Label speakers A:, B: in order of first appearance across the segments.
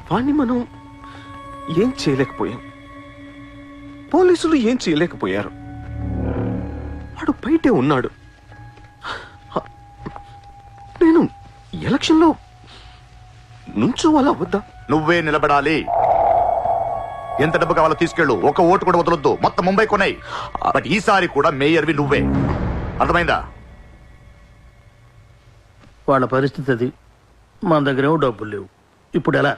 A: వాణ్ణి మనం ఏం చేయలేకపోయాం, పోలీసులు ఏం చేయలేకపోయారు. వాడు బయటే ఉన్నాడు. నేను ఎలక్షన్లో నుంచోవాలా వద్దా?
B: నువ్వే నిలబడాలి. ఎంత డబ్బు కావాలో తీసుకెళ్ళు, ఒక ఓటు కూడా వదలొద్దు, మొత్తం ముంబై కొన్నాయి. బట్ ఈసారి కూడా మేయర్వి నువ్వే, అర్థమైందా?
C: వాళ్ళ పరిస్థితి అది. మన దగ్గరేమో డబ్బులు లేవు. ఇప్పుడు ఎలా?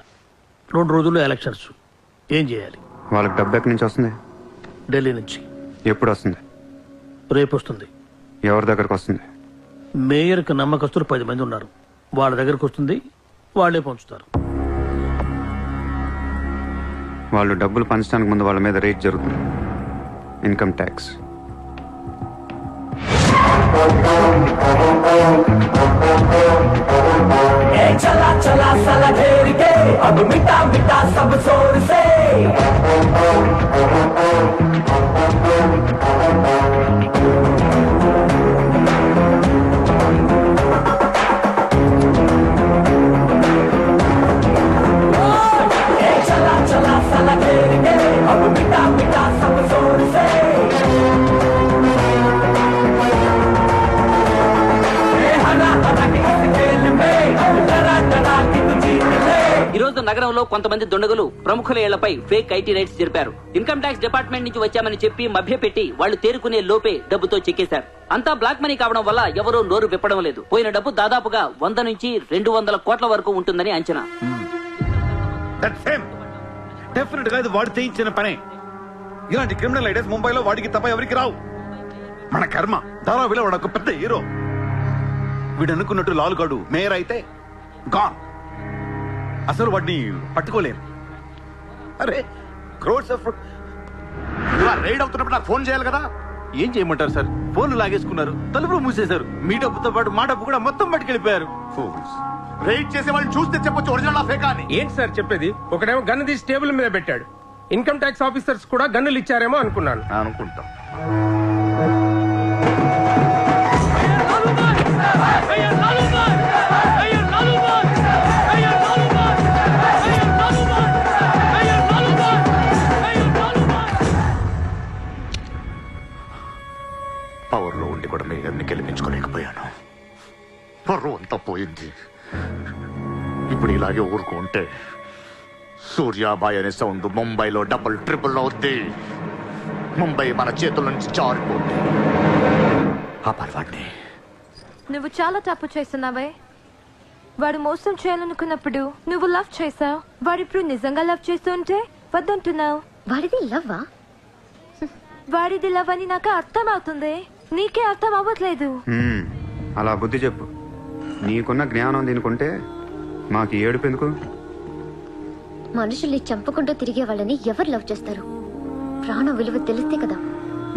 C: 2 రోజుల్లో ఎలక్షన్స్. ఏం చేయాలి?
D: వాళ్ళకి డబ్బు ఎక్కడి నుంచి వస్తుంది?
C: ఢిల్లీ నుంచి.
D: ఎప్పుడు వస్తుంది?
C: రేపు వస్తుంది.
D: ఎవరి దగ్గరకు వస్తుంది?
C: మేయర్కి నమ్మకస్తులు 10 మంది ఉన్నారు. వాళ్ళ దగ్గరకు వస్తుంది, వాళ్ళే పంచుతారు.
D: వాళ్ళు డబ్బులు పంచడానికి ముందు వాళ్ళ మీద రేట్ జరుగుతుంది, ఇన్కమ్ ట్యాక్స్.
E: चला चला साला घेर के अब मिटा मिटा सब शोर से चला चला साला घेर के अब मिटा मिटा सब शोर से
F: ఈ రోజు నగరంలో కొంతమంది దుండగులు ప్రముఖుల ఇళ్లపై ఫేక్ ఐటీ రైట్స్ జరిపారు. ఇన్కమ్ ట్యాక్స్ డిపార్ట్మెంట్ నుంచి వచ్చామని చెప్పి మభ్యపెట్టి వాళ్ళు తేరుకునే లోపే డబ్బుతో చెక్కేశారు. అంతా బ్లాక్ మనీ కావడం వల్ల ఎవరూ నోరు విప్పడం లేదు. పోయిన డబ్బు దాదాపుగా 100 నుంచి 200 కోట్ల వరకు ఉంటుందని అంచనా.
G: డెఫినెట్ గా ఇది వాడు చేయించిన పనే. ఇలాంటి క్రిమినల్ ఐడియాస్ ముంబైలో వాడికి తప్ప ఎవరికి రావు. మన కర్మ. ధారావిలో వాడు ఒక పెద్ద హీరో. వీడు అనుకున్నట్టు లాలుగాడు మేయర్ అయితే గాన్. అసలు వాడిని పట్టుకోలేరు. అరే క్రోడ్స్ ఆఫ్
B: రైడ్ అవుతున్నప్పుడు నాకు ఫోన్ చేయాలి కదా.
G: ఏం చేయమంటారు సార్? ఫోన్లు లాగేసుకున్నారు, తలుపులు మూసేశారు. మీ డబ్బుతో పాటు మా డబ్బు కూడా మొత్తం పట్టుకెళ్ళిపోయారు.
B: రైడ్ చేసే వాళ్ళని చూస్తే చెప్పొచ్చు ఒరిజినల్ ఫేక్ అని.
H: ఏంటి సార్ చెప్పేది? ఒకడేమో గన్ను తీసి టేబుల్ మీద పెట్టాడు. ఇన్కమ్ ట్యాక్స్ ఆఫీసర్స్ కూడా గన్నులు ఇచ్చారేమో అనుకున్నాను.
B: అనుకుంటా. పవర్ లో ఉండి కూడా మేయర్ని గెలిపించుకోలేకపోయాను. పర్రు అంతా పోయింది. ఇప్పుడు ఇలాగే ఊరుకుంటే సూర్యాబాయ్ అనే సౌండ్ ముంబైలో డబుల్ ట్రిపుల్ అవుద్ది. ముంబై మన చేతుల నుంచి జారిపోద్ది. ఆ పర్వాన్ని
I: నువ్వు చాలా తప్పు చేస్తున్నావే. వాడు మోసం చేయాలనుకున్నప్పుడు నువ్వు లవ్ చేసావు. వాడిప్పుడు నిజంగా లవ్ చేస్తుంటే వద్దంటున్నావు.
J: వాడిది లవ్వా?
I: వాడిది లవ్ అని నాకు అర్థం అవుతుంది, నీకే అర్థం అవ్వట్లేదు.
D: అలా బుద్ధి చెప్పు. నీకున్న జ్ఞానం దీనికుంటే మాకు ఏడుపు ఎందుకు?
J: మనుషుల్ని చంపుకుంటూ తిరిగే వాళ్ళని ఎవరు లవ్ చేస్తారు? ప్రాణం విలువ తెలిస్తే కదా.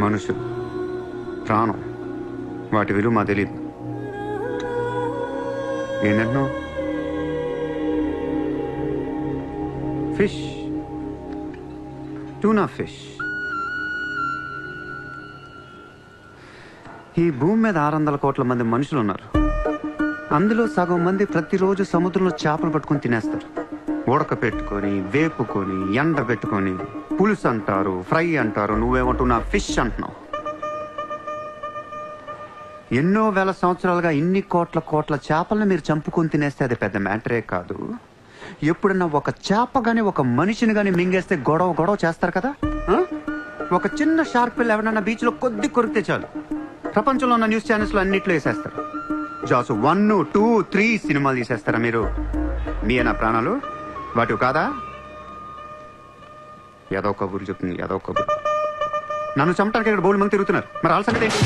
D: మనుషులు, ప్రాణం, వాటి విలువ మా తెలియదు. ఏంటంటున్నావు? Fish, tuna fish. ఈ భూమి మీద 600 కోట్ల మంది మనుషులు ఉన్నారు. అందులో సగం మంది ప్రతిరోజు సముద్రంలో చేపలు పట్టుకొని తినేస్తారు. ఉడక పెట్టుకొని, వేపుకొని, ఎండ పెట్టుకొని, పులుసు అంటారు, ఫ్రై అంటారు. నువ్వేమంటున్నా ఫిష్ అంటున్నావు. ఎన్నో వేల సంవత్సరాలుగా ఇన్ని కోట్ల చేపలను మీరు చంపుకొని తినేస్తే అది పెద్ద మ్యాటరే కాదు. ఎప్పుడన్నా ఒక చేప గాని ఒక మనిషిని గాని మింగేస్తే గొడవ చేస్తారు కదా. ఒక చిన్న షార్క్ పిల్ల ఎవరన్నా బీచ్ లో కొద్ది కొరికితే చాలు, ప్రపంచంలో ఉన్న న్యూస్ ఛానల్స్ లో అన్నిట్లో వేసేస్తారు. జాసు 1, 2, 3 సినిమాలు తీసేస్తారా మీరు? మీ నా ప్రాణాలు వాటి కాదా? ఏదో కబుర్లు చెప్తుంది, ఏదో కబుర్లు. నన్ను చంపడానికి ఇక్కడ బోల్డ్ మంది తిరుగుతున్నారు. మరి వాళ్ళ సంగతి ఏంటి?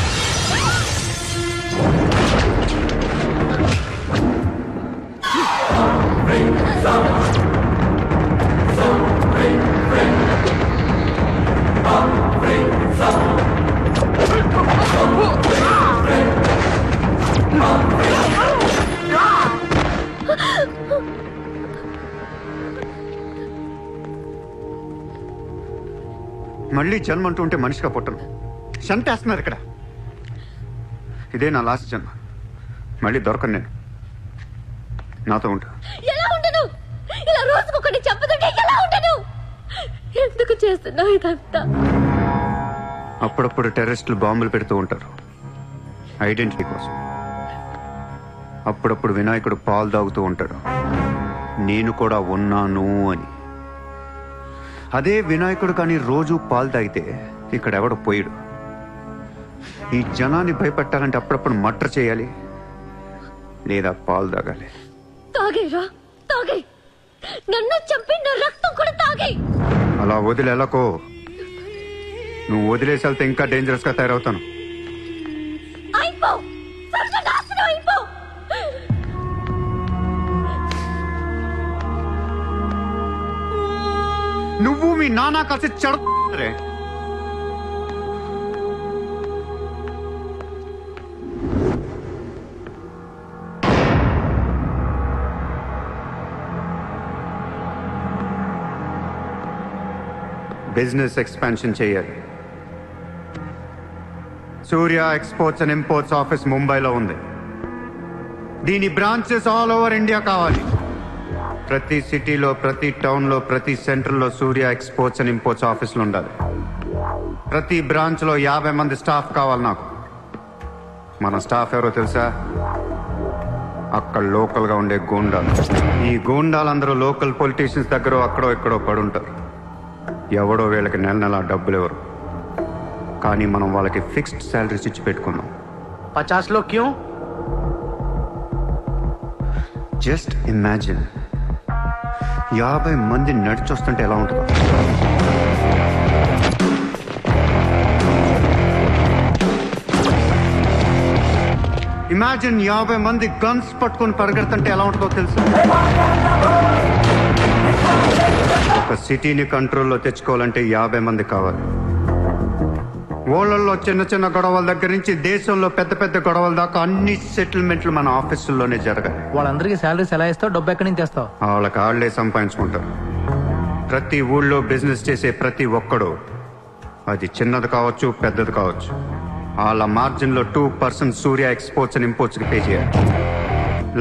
D: మళ్ళీ జన్మ అంటూ ఉంటే మనిషిగా పుట్టను. చంపేస్తున్నారు ఇక్కడ. ఇదే నా లాస్ట్ జన్మ. మళ్ళీ దొరకను నేను. నాతో ఉంటా.
J: ఎలా ఉండను? ఇలా రోజుకొక వాడిని చంపుతుంటే ఎలా ఉండను? ఎందుకు చేస్తున్నావు ఇదంతా?
D: అప్పుడప్పుడు టెర్రరిస్టులు బాంబులు పెడుతూ ఉంటారు ఐడెంటిటీ కోసం. అప్పుడప్పుడు వినాయకుడు పాలు తాగుతూ ఉంటాడు, నేను కూడా ఉన్నాను అని. అదే వినాయకుడు కానీ రోజు పాలు తాగితే ఇక్కడ ఎవడు పోయాడు. ఈ జనాన్ని భయపెట్టాలంటే అప్పుడప్పుడు మర్డర్ చేయాలి లేదా పాలు తాగాలి.
J: తాగేరా, తాగే. నన్ను చంపి నా రక్తం కూడా తాగే.
D: అలా వదిలేలకో, నువ్వు వదిలేసి వెళ్తే ఇంకా డేంజరస్ గా తయారవుతాను.
J: అయిపో, సర్వనాశనం అయిపో.
D: నువ్వు మీ నాన్న కలిసి చెడరే. బిజినెస్ ఎక్స్పాన్షన్ చేయాలి. సూర్య ఎక్స్పోర్ట్స్ అండ్ ఇంపోర్ట్స్ ఆఫీస్ ముంబైలో ఉంది. దీని బ్రాంచెస్ ఆల్ ఓవర్ ఇండియా కావాలి. ప్రతి సిటీలో, ప్రతి టౌన్లో, ప్రతి సెంటర్లో సూర్య ఎక్స్పోర్ట్స్ అండ్ ఇంపోర్ట్స్ ఆఫీసులు ఉండాలి. ప్రతి బ్రాంచ్లో 50 మంది స్టాఫ్ కావాలి నాకు. మన స్టాఫ్ ఎవరో తెలుసా? అక్కడ లోకల్గా ఉండే గూండాలు. ఈ గూండాలందరూ లోకల్ పొలిటీషియన్స్ దగ్గర అక్కడో ఇక్కడో పడుంటారు. ఎవడో వీళ్ళకి నెల నెల డబ్బులు ఎవరు, కానీ మనం వాళ్ళకి ఫిక్స్డ్ శాలరీస్ ఇచ్చి పెట్టుకున్నాం.
C: 50 లో క్యూ?
D: జస్ట్ ఇమాజిన్ 50 మంది నడిచొస్తుంటే ఎలా ఉంటుందో. ఇమాజిన్ 50 మంది గన్స్ పట్టుకొని పరిగెడుతుంటే ఎలా ఉంటుందో తెలుసు. ఒక సిటీని కంట్రోల్లో తెచ్చుకోవాలంటే 50 మంది కావాలి. ఊళ్ళల్లో చిన్న చిన్న గొడవల దగ్గర నుంచి దేశంలో పెద్ద పెద్ద గొడవల దాకా అన్ని సెటిల్మెంట్లు మన ఆఫీసుల్లోనే జరగాలి.
C: వాళ్ళందరికీ శాలరీస్ ఎలా ఇస్తావు? డబ్బు ఎక్కడి నుంచి తెస్తావు?
D: వాళ్ళకి ఆళ్లే సంపాదించుకుంటారు. ప్రతి ఊళ్ళో బిజినెస్ చేసే ప్రతి ఒక్కడు, అది చిన్నది కావచ్చు పెద్దది కావచ్చు, వాళ్ళ మార్జిన్లో 2% సూర్య ఎక్స్పోర్ట్స్ అండ్ ఇంపోర్ట్స్ కి పే చేయాలి.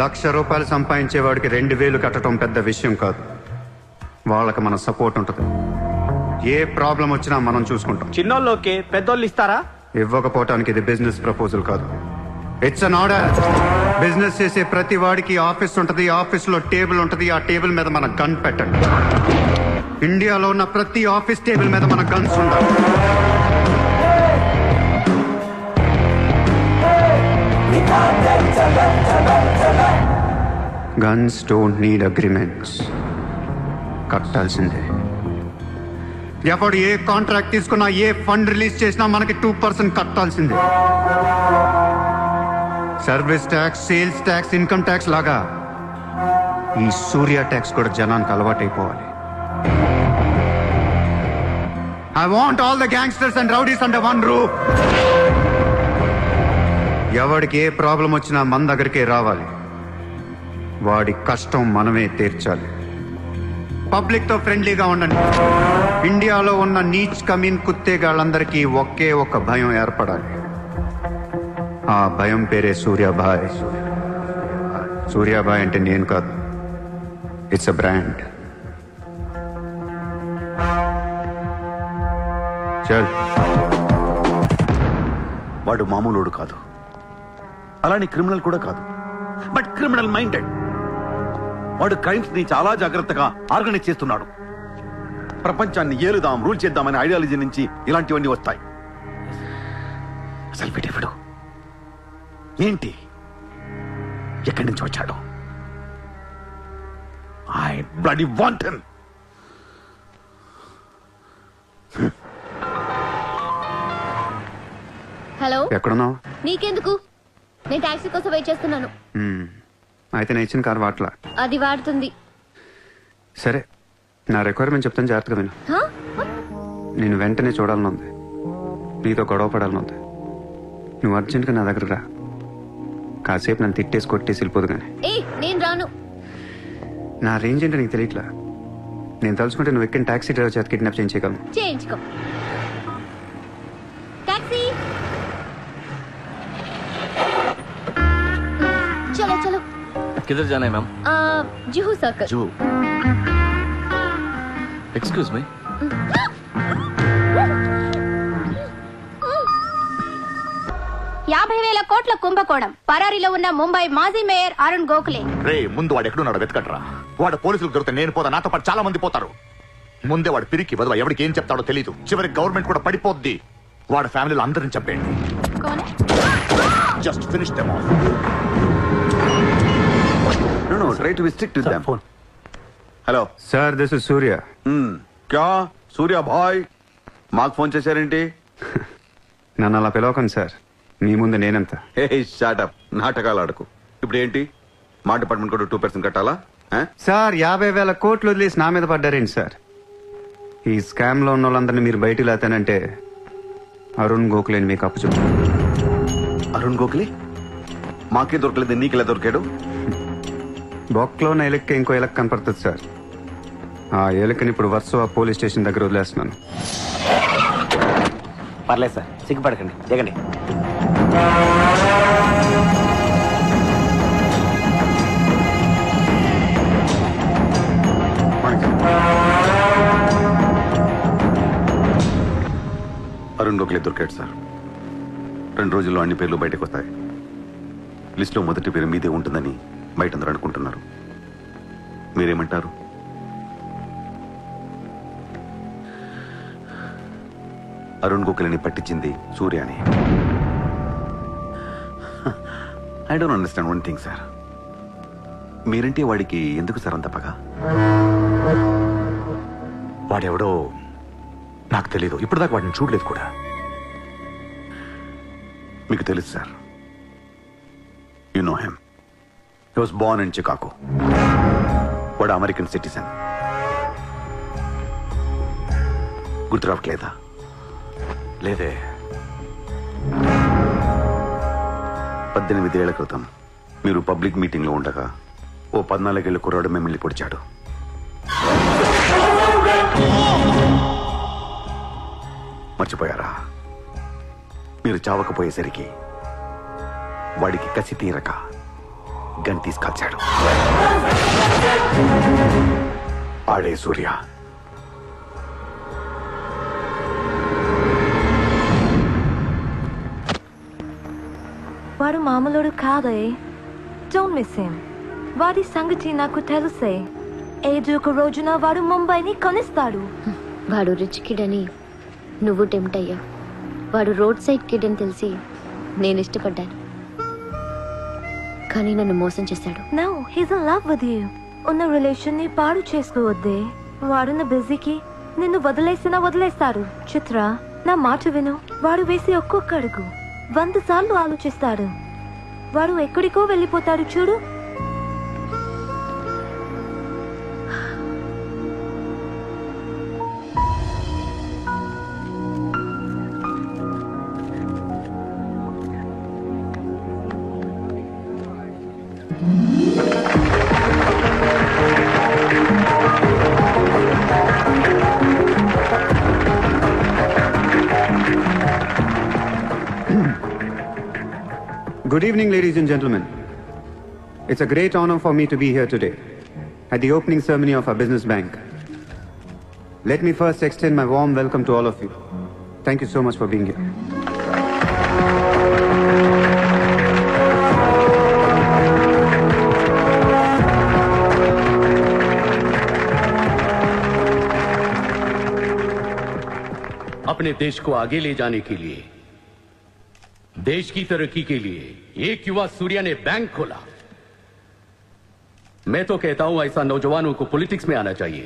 D: ₹1,00,000 సంపాదించేవాడికి 2,000 కట్టడం పెద్ద విషయం కాదు. వాళ్ళకి మన సపోర్ట్ ఉంటుంది. ఏ ప్రాబ్లం వచ్చినా మనం చూసుకుంటాం.
K: చిన్నోళ్ళకి పెద్దోళ్ళు ఇస్తారా?
D: ఇవ్వకపోవటానికి ఇది బిజినెస్ ప్రపోజల్ కాదు, ఇట్స్ అన్ ఆర్డర్. బిజినెస్ చేసే ప్రతి వాడికి ఆఫీస్ ఉంటుంది, ఆఫీస్ లో టేబుల్ ఉంటుంది. ఆ టేబుల్ మీద మన గన్ పెట్టండి. ఇండియాలో ఉన్న ప్రతి ఆఫీస్ టేబుల్ మీద మన గన్స్ ఉండాలి. గన్స్ డోంట్ నీడ్ అగ్రిమెంట్స్, కట్టాల్సిందే. ఎవడు ఏ కాంట్రాక్ట్ తీసుకున్నా, ఏ ఫండ్ రిలీజ్ చేసినా మనకి 2% కట్టాల్సిందే. Service tax, sales tax, income tax లాగా ఈ సూర్య ట్యాక్స్ కూడా జనానికి అలవాటైపోవాలి. I want all the gangsters and rowdies under one roof. ఎవడికి ఏ ప్రాబ్లం వచ్చినా మన దగ్గరికే రావాలి. వాడి కష్టం మనమే తీర్చాలి. పబ్లిక్ తో ఫ్రెండ్లీగా ఉండండి. ఇండియాలో ఉన్న నీచ్ కమీన్ కుత్తేగాళ్ళందరికీ ఒకే ఒక భయం ఏర్పడాలి. ఆ భయం పేరే సూర్యాభాయ్. సూర్యాభాయ్ అంటే నేను కాదు, ఇట్స్ అ బ్రాండ్. చల్.
G: వాడు మామూలుడు కాదు, అలానే క్రిమినల్ కూడా కాదు, బట్ క్రిమినల్ మైండెడ్. వాడు క్రైమ్స్ ని చాలా జాగ్రత్తగా ఆర్గనైజ్ చేస్తున్నాడు. ప్రపంచాన్ని ఏలుదాం, రూల్ చేద్దామనే ఐడియాలజీ నుంచి ఇలాంటివన్నీ వస్తాయి. అసలు వీడెవడు, ఏంటి, ఎక్కడి నుంచి వచ్చాడు? I bloody want him.
J: Hello,
D: ఎక్కడున్నావు?
J: నీకెందుకు? నేను టాక్సీ కోసం వెయిట్ చేస్తున్నాను.
D: అయితే నేను ఇచ్చిన కారు వాట్లా.
J: అది వాడుతుంది.
D: సరే, నా రిక్వైర్మెంట్ చెప్తాను, జాగ్రత్తగా విను.
J: హా?
D: నేను వెంటనే చూడాలని ఉంది, నీతో గొడవ పడాలని ఉంది. నువ్వు అర్జెంట్గా నా దగ్గర రా. కాసేపు నన్ను తిట్టేసి కొట్టేసి వెళ్ళిపోదు కానీ.
J: నేను రాను.
D: నా రేంజ్ ఏంటో నీకు తెలియట్లా. నేను తలుచుకుంటే నువ్వు ఎక్కిన టాక్సీ డ్రైవర్ చేత కిడ్నాప్ చేయించగలను.
J: చేయించుకో. టాక్సీ, చలో చలో.
K: किधर जाना है मैम?
J: జుహూ సర్కిల్.
K: जू.
A: Excuse me.
J: కోట్ల కుంభకోణం పరారీలో ఉన్న ముంబై మాజీ మేయర్ అరుణ్ గోఖలే.
B: రే ముందు వాడు ఎక్కడున్నాడు వెతకట్రా. వాడు పోలీసులకు దొరికితే నేను పోతా, నాతో పాటు చాలా మంది పోతారు. ముందే వాడు పిరికి వదవ, ఎవరికి ఏం చెప్తాడో తెలీదు. చివరికి గవర్నమెంట్ కూడా పడిపోద్ది. వాడి ఫ్యామిలీలో అందరిని చెప్పండి. Just finish them of.
D: No, try to be strict with them.
G: Hello
D: Sir, this is Surya.
G: క్యా సూర్య భాయ్ మాకు ఫోన్ చేశారేంటి?
D: నన్ను అలా పిలవకండి సార్, మీ ముందు నేనంత.
G: హే షాటప్, నాటకాలు ఆడకు. ఇప్పుడు ఏంటి, మా డిపార్ట్మెంట్ కూడా 2% కట్టాలా?
D: సార్ 50,000 కోట్లు వదిలేసి నా మీద పడ్డారేంటి సార్? ఈ స్కామ్ లో ఉన్న వాళ్ళందరినీ మీరు బయటికి లేతానంటే అరుణ్ గోఖలేని మీకు అప్పు చెప్పు.
G: అరుణ్ గోఖలే మాకే దొరకలేదు, నీకెలా దొరికాడు?
D: బొక్కలో ఉన్న ఎలక్కి ఇంకో ఎలక్ కనపడుతుంది సార్. ఆ ఎలకని ఇప్పుడు వర్సోవా పోలీస్ స్టేషన్ దగ్గర వదిలేస్తున్నాను.
K: పర్లేదు సార్, సిగ్గుపడకండి, దిగండి.
G: అరుణ్ గోఖలే దొరికాడు సార్. 2 రోజుల్లో అన్ని పేర్లు బయటకు వస్తాయి. లిస్టులో మొదటి పేరు మీదే ఉంటుందని బయట అందరూ అనుకుంటున్నారు. మీరేమంటారు? అరుణ్ గోఖలేని పట్టించింది సూర్య అని. I don't understand one thing sir. మీరంటే వాడికి ఎందుకు సార్ అంత పగ?
B: వాడెవడో నాకు తెలీదు, ఇప్పటిదాకా వాడిని చూడలేదు కూడా.
G: మీకు తెలుసు sir. You know him. He was Born in Chicago. వాడు అమెరికన్ సిటిజన్. గుర్తు రావట్లేదా?
B: లేదే.
G: 18 ఏళ్ల క్రితం మీరు పబ్లిక్ మీటింగ్ లో ఉండగా ఓ 14 ఏళ్ల కుర్రాడు మిమ్మల్ని పొడిచాడు. మర్చిపోయారా? మీరు చావకపోయేసరికి వాడికి కసి తీరక గన్ తీసుకొచ్చాడు. ఆడే సూర్య.
I: వాడు మామూలుడు కాదే. Don't miss him. వాడి సంగతి నాకు తెలుసే. ఏదో ఒక రోజున వాడు ముంబైని కొనిస్తాడు.
J: వాడు రిచ్ కిడ్ అని నువ్వు టెంప్ట్ అయ్యా. వాడు రోడ్ సైడ్ కిడ్ అని తెలిసి నేను ఇష్టపడ్డాను, కానీ నన్ను మోసం చేశాడు.
I: No, he's in love with you. ఉన్న రిలేషన్ ని పాడు చేసుకోవద్దే. వాడున్న బిజీకి నిన్ను వదిలేస్తాడు. చిత్ర, నా మాట విను. వాడు వేసి ఒక్కొక్క అడుగు 100 సార్లు ఆలోచిస్తాడు. వాడు ఎక్కడికో వెళ్ళిపోతాడు చూడు.
D: Good evening, ladies and gentlemen. It's a great honor for me to be here today at the opening ceremony of our business bank. Let me first extend my warm welcome to all of you. Thank you so much for being here.
L: अपने देश को आगे ले जाने के लिए, देश की तरक्की के लिए एक युवा सूर्या ने बैंक खोला. मैं तो कहता हूं ऐसा नौजवानों को पॉलिटिक्स में आना चाहिए,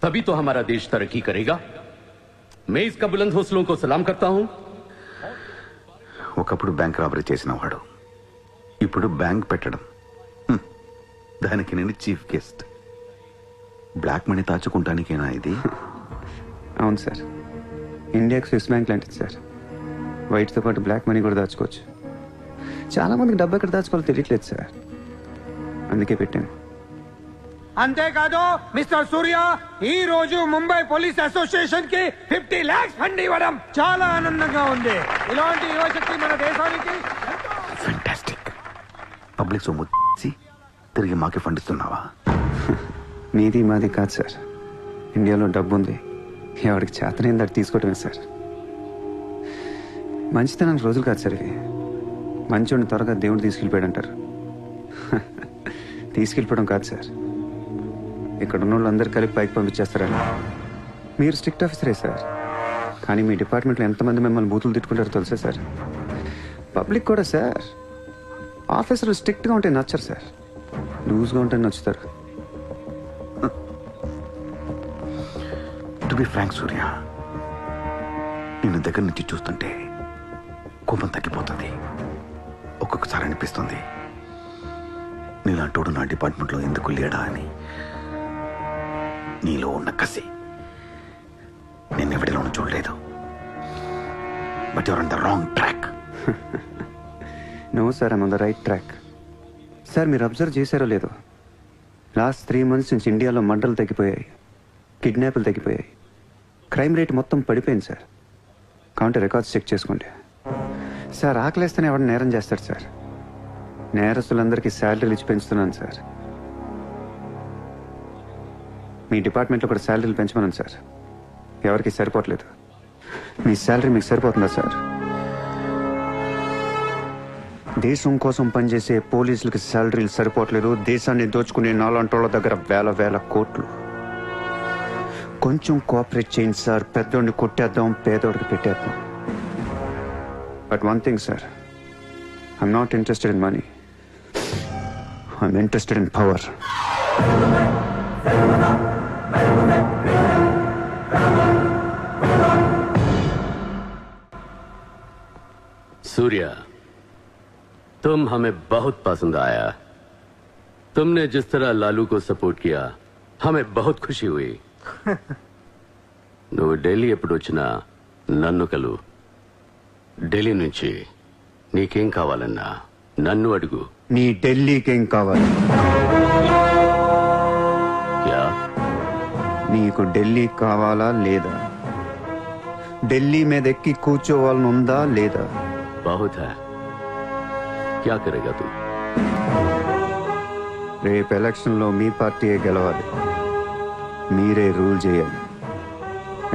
L: तभी तो हमारा देश तरक्की करेगा. मैं इसका बुलंद हौसलों को सलाम करता हूं.
G: ఒకప్పుడు బ్యాంక్ రాబరీ చేసిన వాడు ఇప్పుడు బ్యాంక్ పెట్టడం, దానికి నేను చీఫ్ గెస్ట్. బ్లాక్ మనీ దాచుకుంటానికేనా ఇది?
D: అవును సార్, ఇండియాకి స్విస్ బ్యాంక్ లాంటిది సార్. వైట్తో పాటు బ్లాక్ మనీ కూడా దాచుకోవచ్చు. చాలా మందికి డబ్బు ఎక్కడ దాచుకోవాలో తెలియట్లేదు సార్, అందుకే పెట్టాను.
H: అంతేకాదు మిస్టర్ సూర్య, ఈ రోజు ముంబై పోలీస్ అసోసియేషన్ కి 50 lakhs ఫండ్ ఇవ్వడం చాలా ఆనందంగా ఉంది. ఇలాంటి యువశక్తి మన దేశానికి
G: ఫెంటాస్టిక్. పబ్లిక్ సొమ్ము తిరిగి మాకే ఫండ్ ఇస్తున్నావా?
D: మీది మాది కాదు సార్, ఇండియాలో డబ్బు ఉంది, ఎవరికి చేతనైంది అది తీసుకోవటమే సార్. మంచితనానికి రోజులు కాదు సార్ ఇవి. మంచోడిని త్వరగా దేవుడు తీసుకెళ్ళిపోయాడు అంటారు. తీసుకెళ్ళిపోవడం కాదు సార్, ఇక్కడ ఉన్న వాళ్ళందరూ కలిపి పైకి పంపించేస్తారని. మీరు స్ట్రిక్ట్ ఆఫీసరే సార్, కానీ మీ డిపార్ట్మెంట్లో ఎంతమంది మిమ్మల్ని బూతులు తిట్టుకుంటారో తెలుసా సార్? పబ్లిక్ కూడా సార్, ఆఫీసర్లు స్ట్రిక్ట్గా ఉంటే నచ్చరు సార్, లూజ్గా ఉంటే నచ్చుతారు.
G: టు బి ఫ్రాంక్ సూర్య, నిన్ను దగ్గర నుంచి చూస్తుంటే కోపం తగ్గిపోతుంది. ఒక్కొక్కసారి అనిపిస్తుంది నీలాంటోడు నా డిపార్ట్మెంట్లో ఎందుకు లేడా అని. నీలో ఉన్న కసి నిన్నెవడిలోనూ చూడలేదు. But your on the wrong track.
D: No sir, I'm on the right track. Sir మీరు అబ్జర్వ్ చేశారో లేదో, లాస్ట్ 3 months నుంచి ఇండియాలో మర్డర్లు తగ్గిపోయాయి, కిడ్నాప్లు తగ్గిపోయాయి, క్రైమ్ రేట్ మొత్తం పడిపోయింది సార్. కావంటే రికార్డ్స్ చెక్ చేసుకోండి సార్. ఆకలేస్తేనే ఎవరు నేరం చేస్తాడు సార్? నేరస్తులందరికీ శాలరీలు ఇచ్చి పెంచుతున్నాను సార్. మీ డిపార్ట్మెంట్లో కూడా శాలరీలు పెంచమన్నాను సార్, ఎవరికి సరిపోవట్లేదు. మీ శాలరీ మీకు సరిపోతుందా సార్? దేశం కోసం పనిచేసే పోలీసులకి శాలరీలు సరిపోవట్లేదు, దేశాన్ని దోచుకునే నాలాంటోళ్ళ దగ్గర వేల కోట్లు. కొంచెం కోఆపరేట్ చేయండి సార్, పెద్దోడిని కొట్టేద్దాం, పేదోడికి పెట్టేద్దాం. But one thing sir, I'm not interested in money, I'm interested in power.
L: Surya, तुम हमें बहुत पसंद आया. तुमने जिस तरह लालू को सपोर्ट किया हमें बहुत खुशी हुई. నువ్వు ఢిల్లీ ఎప్పుడు వచ్చినా నన్ను కలు. ఢిల్లీ నుంచి నీకేం కావాలన్నా నన్ను అడుగు.
D: నీ ఢిల్లీకేం కావాలి?
L: క్యా?
D: నీకు ఢిల్లీ కావాలా లేదా? ఢిల్లీ మీద ఎక్కి కూర్చోవాలని ఉందా లేదా?
L: बहुत है, क्या करेगा तू?
D: రేపు ఎలక్షన్లో మీ పార్టీయే గెలవాలి, మీరే రూల్ చేయాలి.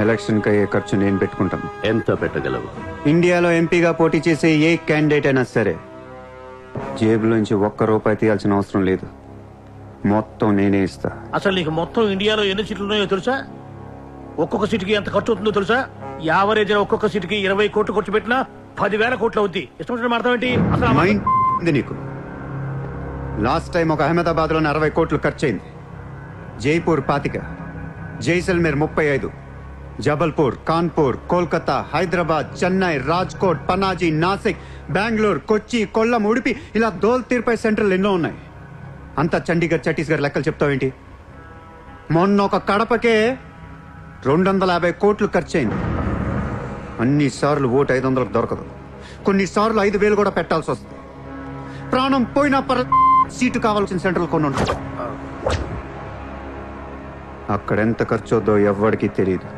D: ఎలక్షన్కి అయ్యే ఖర్చు నేను పెట్టుకుంటాను.
L: ఎంత పెట్టగలవు?
D: ఇండియాలో ఎంపీగా పోటీ చేసే ఏ క్యాండిడేట్ అయినా సరే జేబులోంచి ₹1 తీయాల్సిన అవసరం లేదు, మొత్తం నేనే ఇస్తా.
C: అసలు నీకు మొత్తం ఇండియాలో ఎన్ని సీట్లు ఉన్నాయో తెలుసా? ఒక్కొక్క సీటుకి ఎంత ఖర్చు అవుతుందో తెలుసా? యావరేజ్ ఒక్కొక్క సీటుకి 20 కోట్లు ఖర్చు పెట్టినా 10,000 కోట్లు అవుద్ది. ఇష్టం అర్థం ఏంటి అసలు?
D: మైండ్ ఉంది నీకు? లాస్ట్ టైం ఒక అహ్మదాబాద్ లోనే 60 కోట్లు ఖర్చయింది, జైపూర్ 25, జైసల్మేర్ 35, జబల్పూర్, కాన్పూర్, కోల్కతా, హైదరాబాద్, చెన్నై, రాజ్కోట్, పనాజీ, నాసిక్, బెంగళూరు, కొచ్చి, కొల్లం, ఉడిపి, ఇలా దోల్ తీర్పై సెంటర్లు ఎన్నో ఉన్నాయి. అంతా చండీగఢ్, ఛత్తీస్గఢ్ లెక్కలు చెప్తావేంటి? మొన్న ఒక కడపకే 250 కోట్లు ఖర్చయింది. అన్నిసార్లు ఓటు 500 దొరకదు, కొన్నిసార్లు 5,000 కూడా పెట్టాల్సి వస్తుంది. ప్రాణం పోయినా సీటు కావాల్సిన సెంటర్లు కొన్ని ఉంటాయి, అక్కడెంత ఖర్చు అవుద్దో ఎవ్వడికి తెలియదు.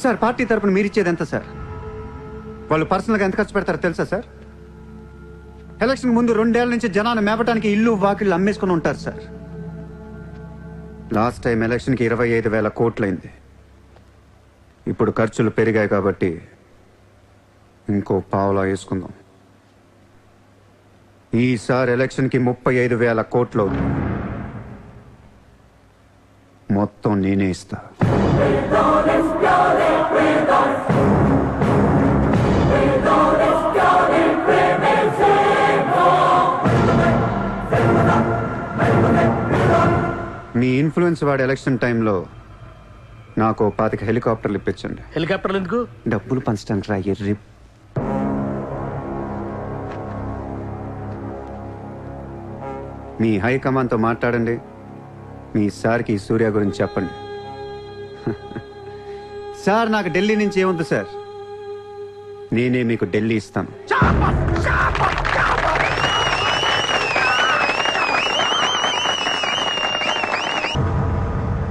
D: సార్ పార్టీ తరపున మీరిచ్చేది ఎంత సార్? వాళ్ళు పర్సనల్గా ఎంత ఖర్చు పెడతారో తెలుసా సార్? ఎలక్షన్ ముందు 2 ఏళ్ల నుంచి జనాన్ని మేపటానికి ఇల్లు వాకిళ్ళు అమ్మేసుకుని ఉంటారు సార్. లాస్ట్ టైం ఎలక్షన్కి 25,000 కోట్లయింది. ఇప్పుడు ఖర్చులు పెరిగాయి కాబట్టి ఇంకో పావులా వేసుకుందాం. ఈసారి ఎలక్షన్కి 35,000 కోట్లు అవుతుంది, మొత్తం నేనే ఇస్తా. మీ ఇన్ఫ్లుయెన్స్ వాడి ఎలక్షన్ టైంలో నాకు 25 హెలికాప్టర్లు ఇప్పించండి.
C: హెలికాప్టర్లు ఎందుకు?
D: డబ్బులు పంచడానికి రా ఎర్రి. మీ హైకమాండ్తో మాట్లాడండి, మీ సార్కి సూర్య గురించి చెప్పండి. సార్ నాకు ఢిల్లీ నుంచి ఏముంది సార్, నేనే మీకు ఢిల్లీ ఇస్తాను.